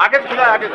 आगे खुला आगे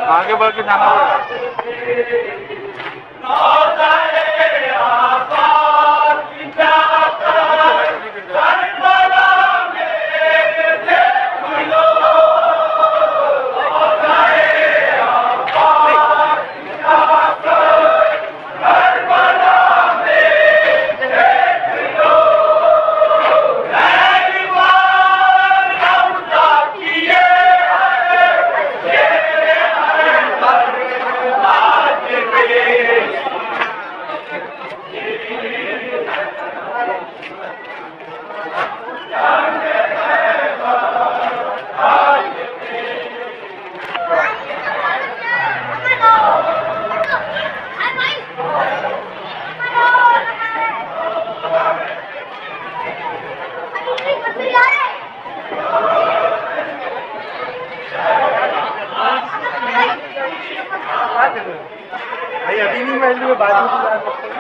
आगे बढ़ के जाना भाई अभी नहीं मैं लिए बाद में जा सकते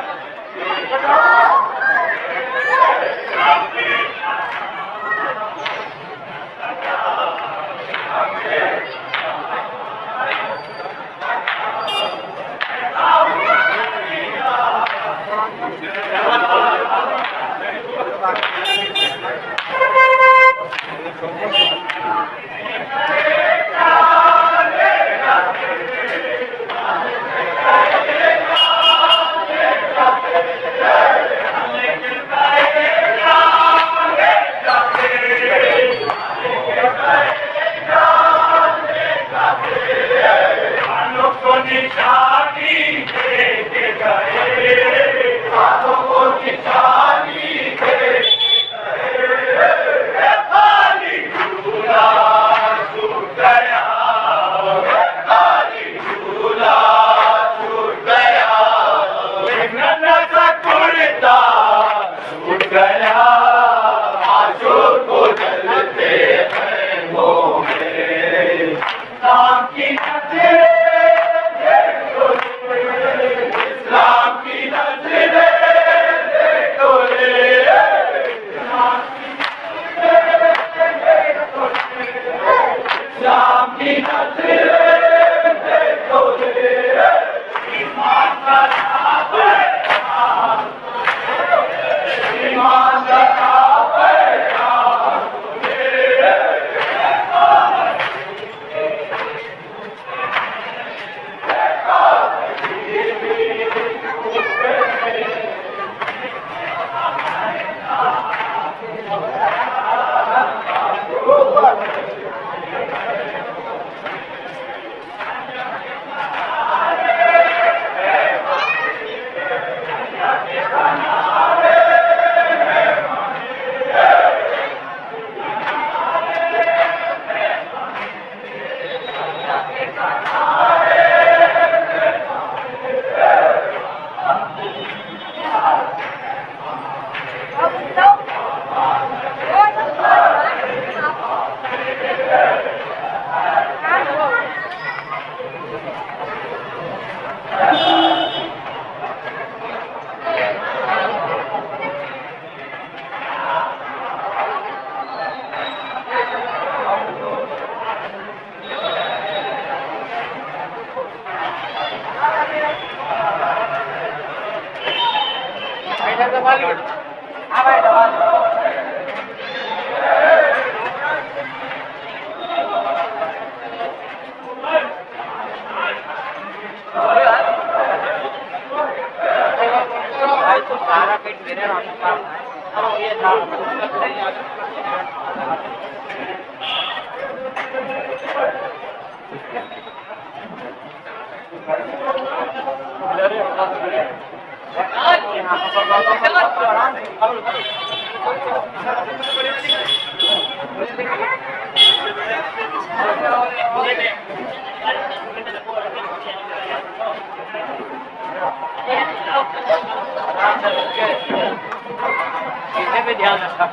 पे ध्यान रखा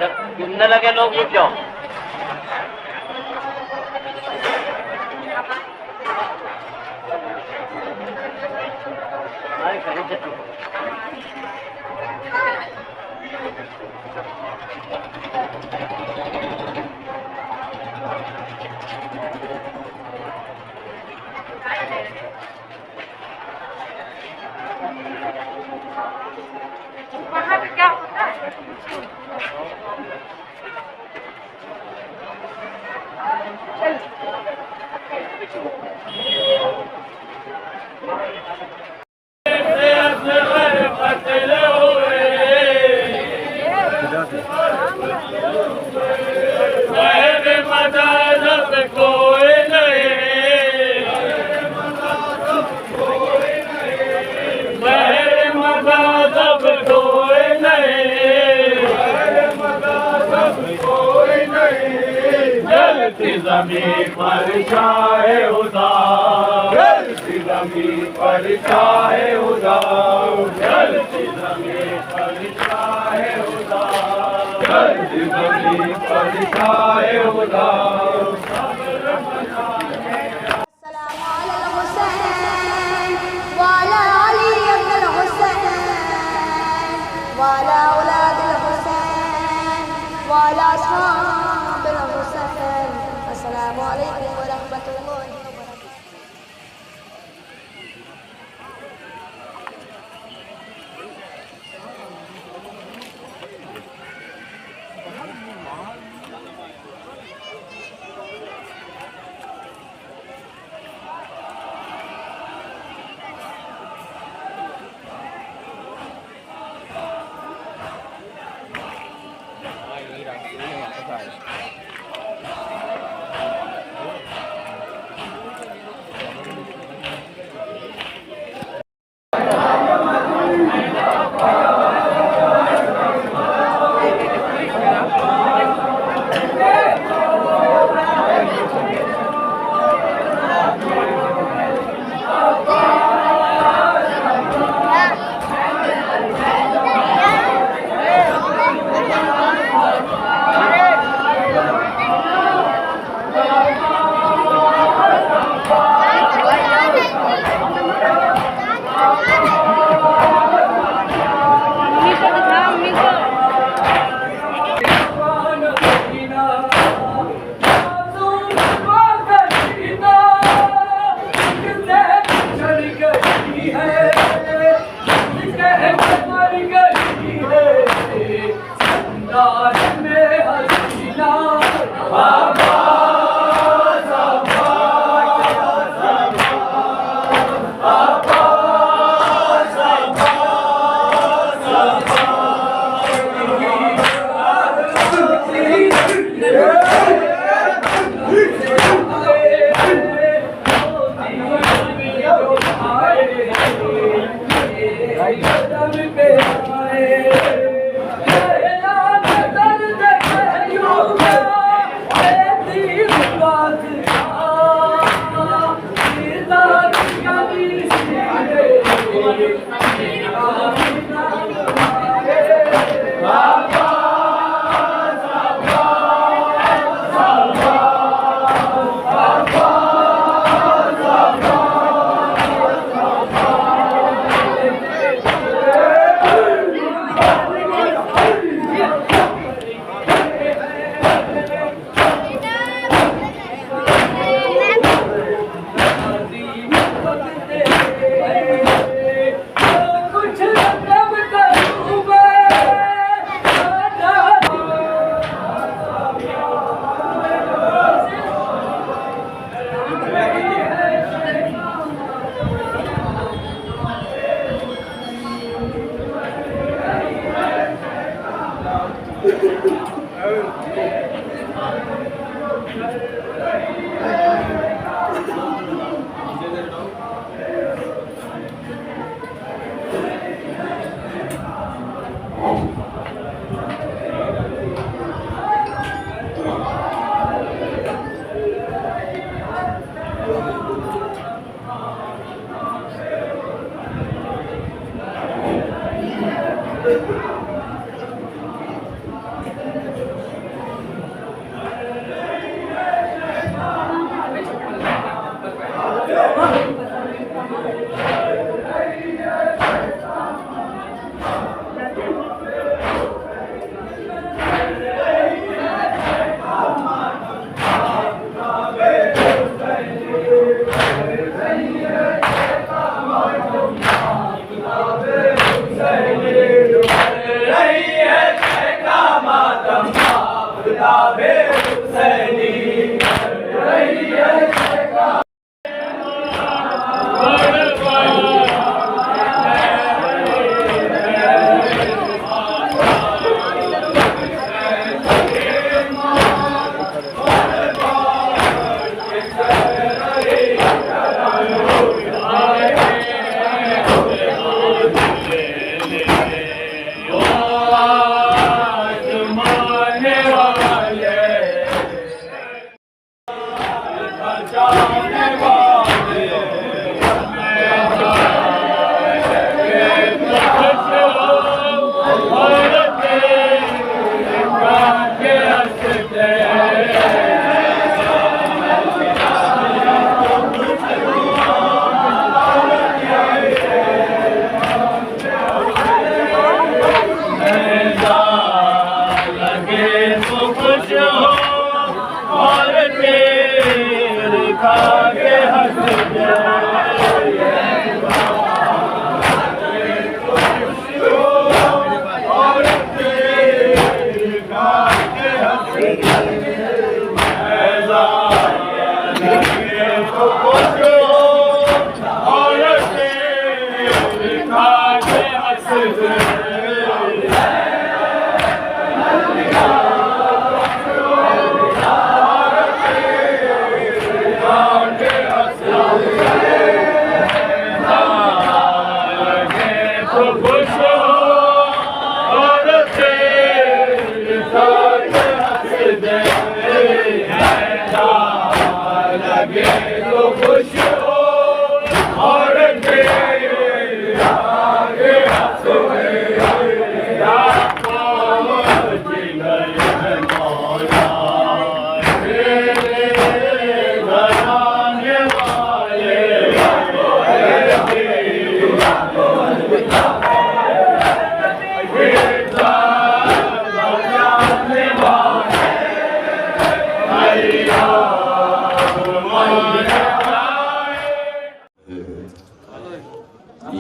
जब गिरने लगे लोग उठ जाओ। क्या होता है? ज़मीन पर शाहे उदार, जलती ज़मीन पर शाहे उदार, जलती ज़मीन पर शाहे उदार, जलती ज़मीन पर शाहे उदार। Assalamualaikum warahmatullahi wabarakatuh.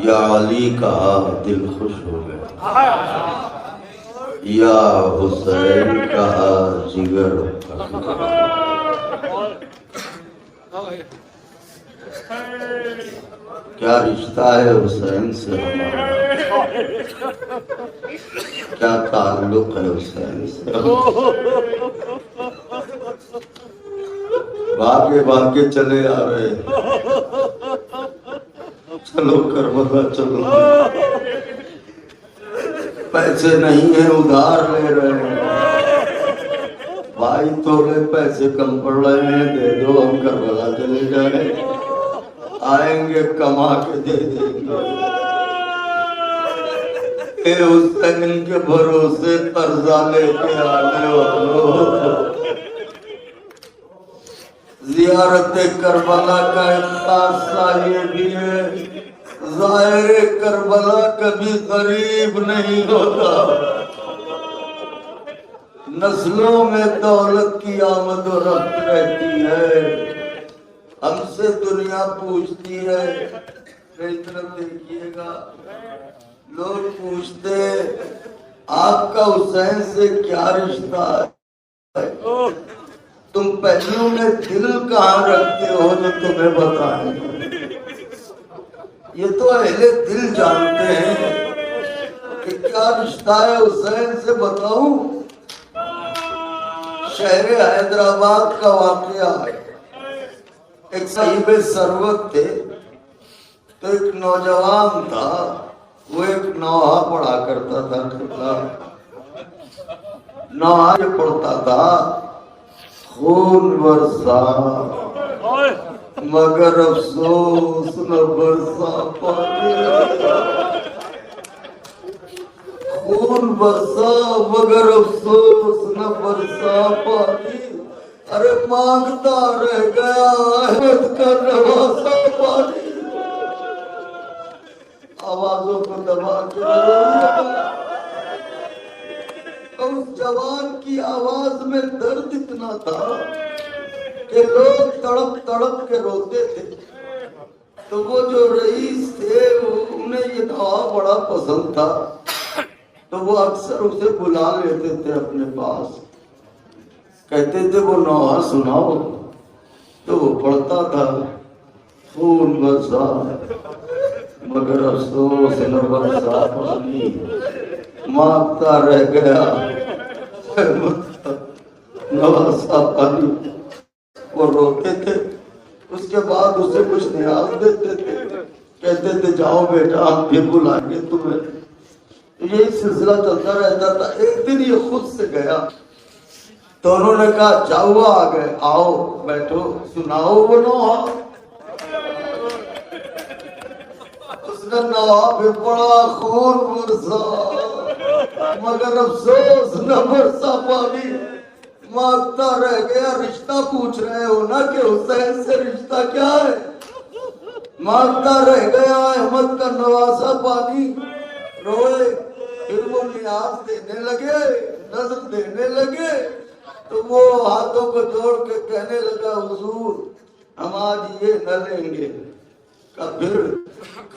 या अली कहा दिल खुश हो गया, या हुसैन कहा जिगर। क्या रिश्ता है हुसैन से हमारा, क्या ताल्लुक है हुसैन से। भागे भागे चले आ रहे, चलो करबला चलो, पैसे नहीं है उधार ले रहे हैं, भाई थोड़े पैसे कम पड़ रहे हैं दे दो, हम करबला चले जाए, आएंगे कमा के दे देंगे। हुसैन के भरोसे कर्जा लेके आने वालों, जियारत करबला का एक खासा ये भी है, ज़ाहिर करबला कभी गरीब नहीं होता। नस्लों में दौलत की आमद और रफ्त रहती है। हमसे दुनिया पूछती है, कई तरफ देखिएगा, लोग पूछते आपका हुसैन से क्या रिश्ता है, तुम पहलू में दिल कहाँ रखते हो जो तुम्हें बताएं। ये तो अहले दिल जानते हैं कि क्या रिश्ता है हुसैन से, बताऊं। शहर हैदराबाद का वाकया है। एक साहिब सरवत थे, तो एक नौजवान था, वो एक नौहा पढ़ा करता था। नौहा जो पढ़ता था, खून बरसा मगर अफसोस न बरसा पानी, खून बरसा मगर अफसोस न बरसा पानी। अरे मांगता रह गया अहमद का नवासा पानी। आवाजों को दबा के उस जवान की आवाज में दर्द इतना था कि लोग तड़प तड़प के रोते थे। तो वो जो रईस थे, उन्हें ये नवा बड़ा पसंद था, तो वो अक्सर उसे बुला लेते थे अपने पास। कहते थे वो नौहा सुनाओ, तो वो पढ़ता था, खून बरसा मगर अफसोस न बरसा पानी, मांगता रह गया नवासा पानी। वो रोते थे, उसके बाद उसे कुछ न्याज देते थे, कहते थे जाओ बेटा हम फिर बुलाएंगे तुम्हें। यही सिलसिला चलता रहता था। एक दिन ये खुद से गया, तो उन्होंने कहा जाओ आ गए, आओ बैठो सुनाओ वो नौहा। उसने नौहा भी पड़ा, खून बरसा मगर अफसोस न बरसा पानी, मांगता रह गया। रिश्ता पूछ रहे हो ना कि हुसैन से रिश्ता क्या है? मांगता रह गया अहमद का नवासा पानी। रोए, फिर वो नियाज देने लगे, नजर देने लगे, तो वो हाथों को जोड़ के कहने लगा हुजूर हम आज ये न लेंगे। फिर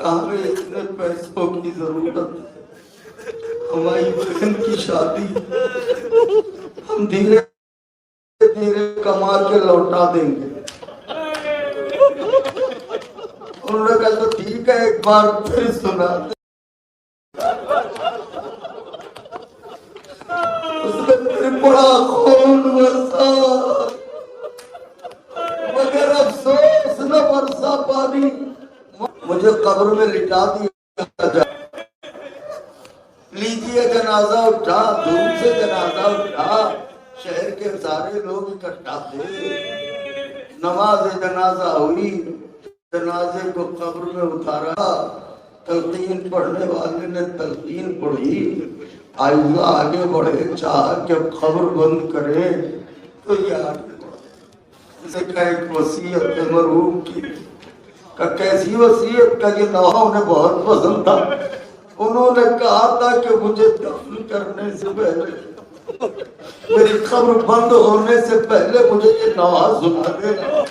हमें इतने पैसों की जरूरत, हमारी बहन की शादी हम धीरे धीरे कमा के लौटा देंगे। उन्होंने कहा तो ठीक है, एक बार फिर सुना। उसने फिर बड़ा खून बरसा मगर अफसोस न बरसा पानी, मुझे कब्र में लिटा दिया जाए। लीजिए जनाजा उठा, धूम से जनाजा उठा, शहर के सारे लोग इकट्ठा थे। नमाज जनाजा हुई, जनाजे को कब्र में उतारा, तलकीन पढ़ने वाले ने तलकीन पढ़ी, आइजा आगे बढ़े, चाह के खबर बंद करे तो यार एक वसीयत मरहूम की का कैसी वसीयत का ये नौहा उन्हें बहुत पसंद था। उन्होंने कहा था कि मुझे दफन करने से पहले, मेरी खबर बंद होने से पहले मुझे ये नौहा सुना देना।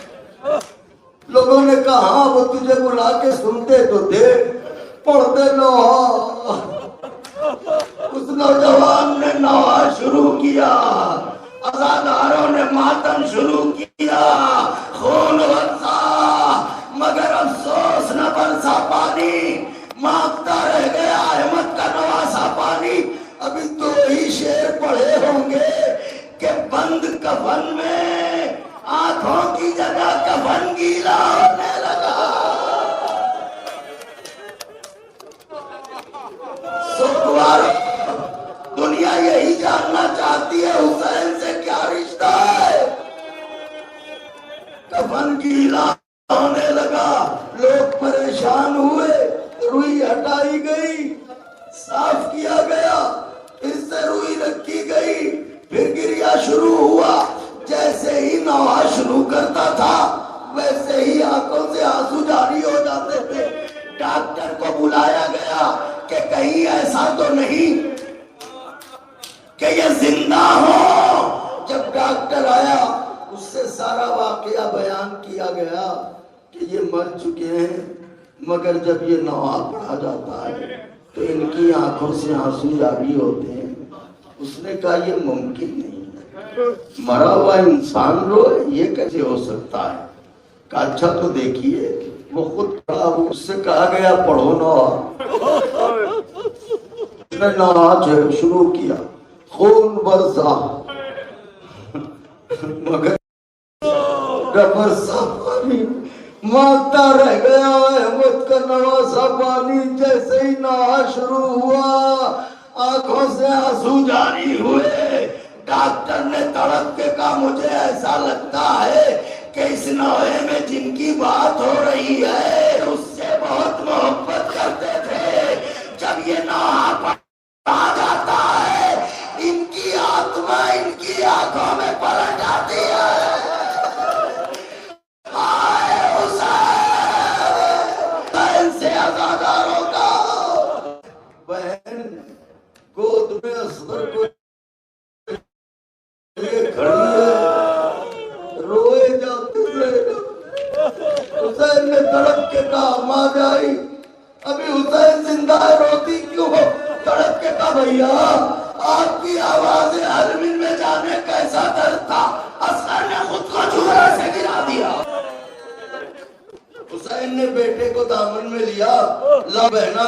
लोगों ने कहा हाँ वो तुझे बुला के सुनते तो थे, पढ़ दे नौहा। उस नौजवान ने नौहा शुरू किया, अज़ादारों ने मातम शुरू किया। खून बरसा मगर अफसोस न बरसा पानी, मांगता रह गया अहमद का नवासा पानी। अभी तो ही शेर पढ़े होंगे कि बंद कफन में आंखों की जगह कफन गीला होने लगा। दुनिया यही जानना चाहती है हुसैन से क्या रिश्ता है। कफन गीला होने लगा, लोग परेशान हुए, रुई हटाई गई, साफ किया गया, फिर से रुई रखी गई, फिर गिरिया शुरू हुआ। जैसे ही नौहा शुरू करता था वैसे ही आंखों से आंसू जारी हो जाते थे। डॉक्टर को बुलाया गया कि कहीं ऐसा तो नहीं कि ये जिंदा हो। जब डॉक्टर आया उससे सारा वाकया बयान किया गया कि ये मर चुके हैं, मगर जब ये नौहा पढ़ा जाता है तो इनकी आंखों से आंसू जारी होते हैं। उसने कहा ये मुमकिन नहीं है, मरा हुआ इंसान रोए, ये कैसे हो सकता है? कहा अच्छा तो देखिए, वो खुद पढ़ा, उससे कहा गया पढ़ो नौहा। उसने नौहा शुरू किया, खून बरसा मगर रबर सा पानी मांगता रह गया अहमद का नवासा पानी। जैसे ही नहा शुरू हुआ आंखों से आंसू जारी हुए। डॉक्टर ने तड़प के कहा मुझे ऐसा लगता है कि इस नौहे में जिनकी बात हो रही है उससे बहुत मोहब्बत करते थे। जब ये नौहा आ जाता है इनकी आत्मा इनकी आंखों में पलट आती है। से अज़ादारों का बहन गोद में असगर को खड़ी है, रोए जाते हुसैन ने तड़प के कहा मां जाई अभी हुसैन जिंदा है रोती क्यों हो? तड़प के कहा भैया आपकी आवाज हरमिन में जाने कैसा दर्द था। असगर ने खुद को झूला से गिरा दिया। हुसैन ने बेटे को दामन में लिया। ला बहना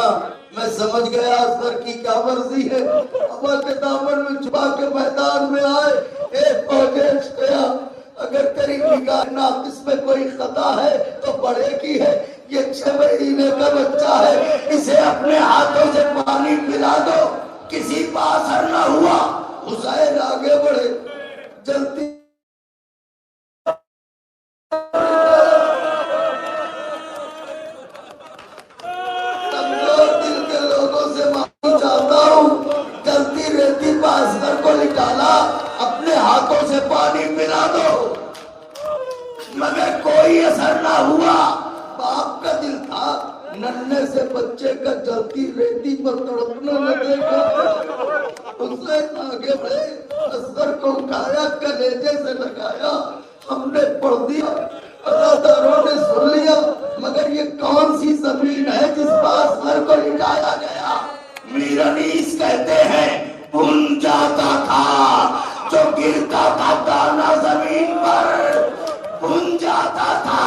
मैं समझ गया असगर की क्या मर्जी है। अब्बा के दामन में छुपा के मैदान में आए। एक फौजे गया अगर तेरी निगाह नाकिस में कोई खता है तो बड़े की है। ये 6 महीने का बच्चा है इसे अपने हाथों से पानी पिला दो। किसी का असर न हुआ। हुसैन आगे बढ़े जल्दी को निकाला अपने हाथों से पानी पिला दो मगर कोई असर ना हुआ। बाप का दिल था नन्हे से बच्चे का जलती रेती पर तड़पना न देखा। उसने आगे बढ़े असगर को उठाया कलेजे से लगाया। हमने पढ़ दिया अदादारों ने सुन लिया मगर ये कौन सी जमीन है जिस पर असगर को लिटाया गया? मीर अनीस कहते हैं भूल जाता था जो गिरता था दाना जमीन पर। भूल जाता था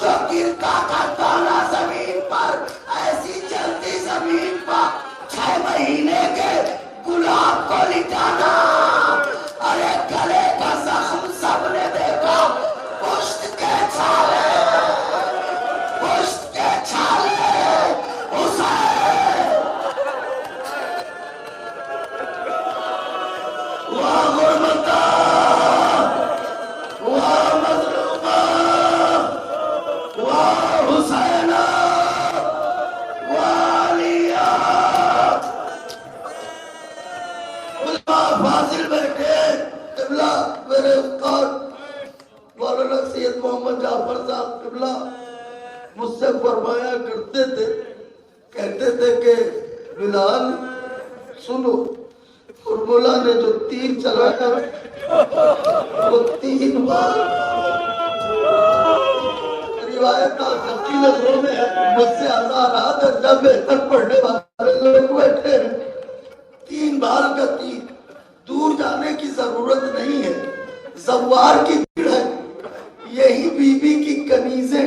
जो गिरता था दाना जमीन पर। ऐसी चलती जमीन पर 6 महीने के गुलाब को लिटाना। अरे गले का जख्म सबने देखा। पुष्ट के छाले पुष्ट के छाले मुझसे फरमाया करते थे कहते थे कि बिलाल सुनो फॉर्मूला ने जो तीर चलाया वो 3 बार रिवायत सच्ची नजरों में मुझसे आजाद जब बेहतर पढ़ने वाले लोग बैठे 3 बार का तीर। दूर जाने की जरूरत नहीं है। जवार की भीड़ है। यही बीबी की कनीजें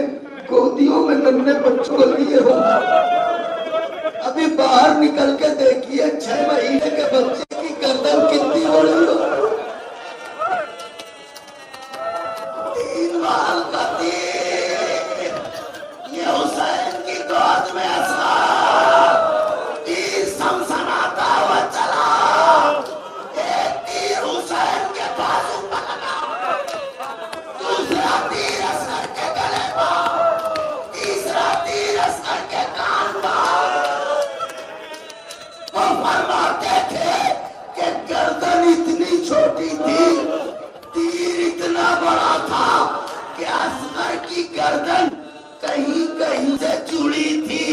गोदियों में नन्हे बच्चों को लिए हो। अभी बाहर निकल के देखिए 6 महीने के बच्चे की गर्दन कितनी बड़ी हो। 3 बार का तीर ये हुसैन की गोद में तीर सनसनाता हुआ चला। एक तीर हुसैन के बाजू पर लगा। दूसरा तीर असगर के गले पर। तीसरा तीर असगर के कान पर। वो फरमाते थे कि गर्दन इतनी छोटी थी तीर इतना बड़ा था कि असगर की गर्दन कहीं कहीं से जुड़ी थी।